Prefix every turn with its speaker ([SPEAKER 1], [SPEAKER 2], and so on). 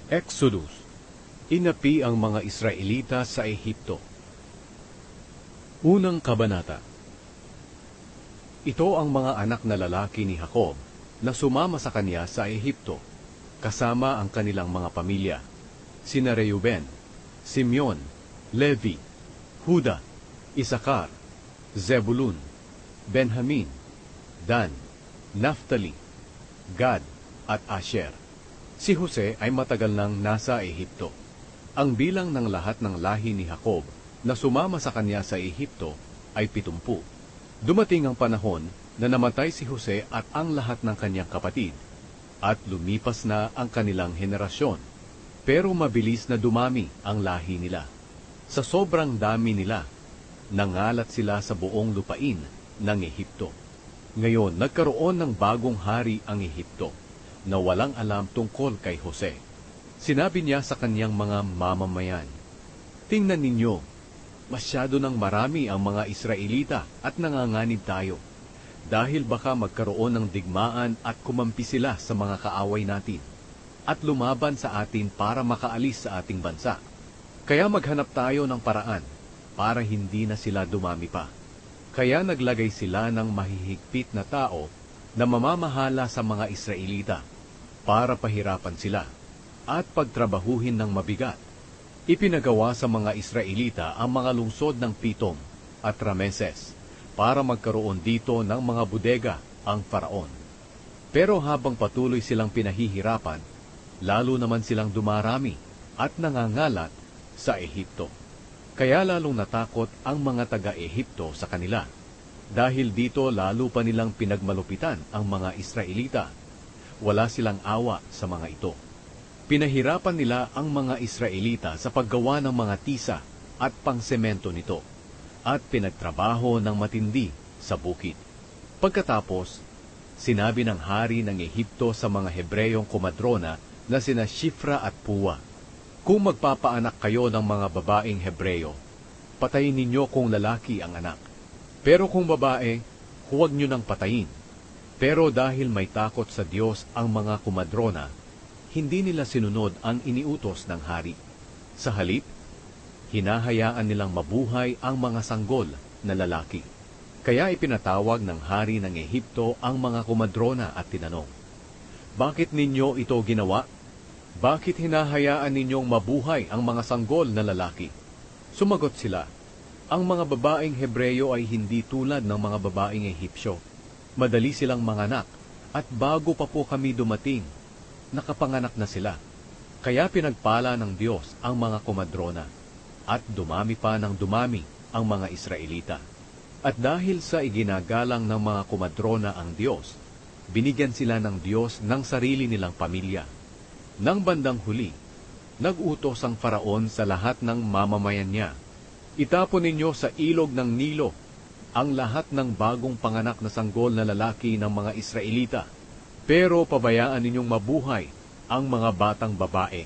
[SPEAKER 1] Exodus. Inapi ang mga Israelita sa Ehipto. Unang kabanata. Ito ang mga anak na lalaki ni Jacob na sumama sa kanya sa Ehipto, kasama ang kanilang mga pamilya, sina Reuben, Simeon, Levi, Huda, Isakar, Zebulun, Benjamin, Dan, Naphtali, Gad at Asher. Si Jose ay matagal nang nasa Ehipto. Ang bilang ng lahat ng lahi ni Jacob na sumama sa kanya sa Ehipto ay 70. Dumating ang panahon na namatay si Jose at ang lahat ng kanyang kapatid, at lumipas na ang kanilang henerasyon. Pero mabilis na dumami ang lahi nila. Sa sobrang dami nila, nangalat sila sa buong lupain ng Ehipto. Ngayon, nagkaroon ng bagong hari ang Ehipto na walang alam tungkol kay Jose. Sinabi niya sa kanyang mga mamamayan, "Tingnan ninyo, masyado nang marami ang mga Israelita at nanganganib tayo, dahil baka magkaroon ng digmaan at kumampi sila sa mga kaaway natin, at lumaban sa atin para makaalis sa ating bansa. Kaya maghanap tayo ng paraan para hindi na sila dumami pa." Kaya naglagay sila ng mahihigpit na tao na mamamahala sa mga Israelita para pahirapan sila at pagtrabahuhin ng mabigat. Ipinagawa sa mga Israelita ang mga lungsod ng Pitom at Rameses para magkaroon dito ng mga bodega ang Faraon. Pero habang patuloy silang pinahihirapan, lalo naman silang dumarami at nangangalat sa Ehipto. Kaya lalong natakot ang mga taga-Ehipto sa kanila. Dahil dito lalo pa nilang pinagmalupitan ang mga Israelita. Wala silang awa sa mga ito. Pinahirapan nila ang mga Israelita sa paggawa ng mga tisa at pangsemento nito, at pinagtrabaho ng matindi sa bukid. Pagkatapos, sinabi ng hari ng Ehipto sa mga Hebreyong komadrona na sina Shifra at Puwa, "Kung magpapaanak kayo ng mga babaeng Hebreyo, patayin ninyo kung lalaki ang anak. Pero kung babae, huwag nyo nang patayin." Pero dahil may takot sa Diyos ang mga komadrona, hindi nila sinunod ang iniutos ng hari. Sa halip, hinahayaan nilang mabuhay ang mga sanggol na lalaki. Kaya ipinatawag ng hari ng Ehipto ang mga komadrona at tinanong, "Bakit ninyo ito ginawa? Bakit hinahayaan ninyong mabuhay ang mga sanggol na lalaki?" Sumagot sila, "Ang mga babaeng Hebreyo ay hindi tulad ng mga babaeng Ehipsyo. Madali silang manganak, at bago pa po kami dumating, nakapanganak na sila. Kaya pinagpala ng Diyos ang mga komadrona, at dumami pa ng dumami ang mga Israelita. At dahil sa iginagalang ng mga komadrona ang Diyos, binigyan sila ng Diyos ng sarili nilang pamilya. Nang bandang huli, nag-utos ang Faraon sa lahat ng mamamayan niya, "Itapon ninyo sa ilog ng Nilo ang lahat ng bagong panganak na sanggol na lalaki ng mga Israelita, pero pabayaan ninyong mabuhay ang mga batang babae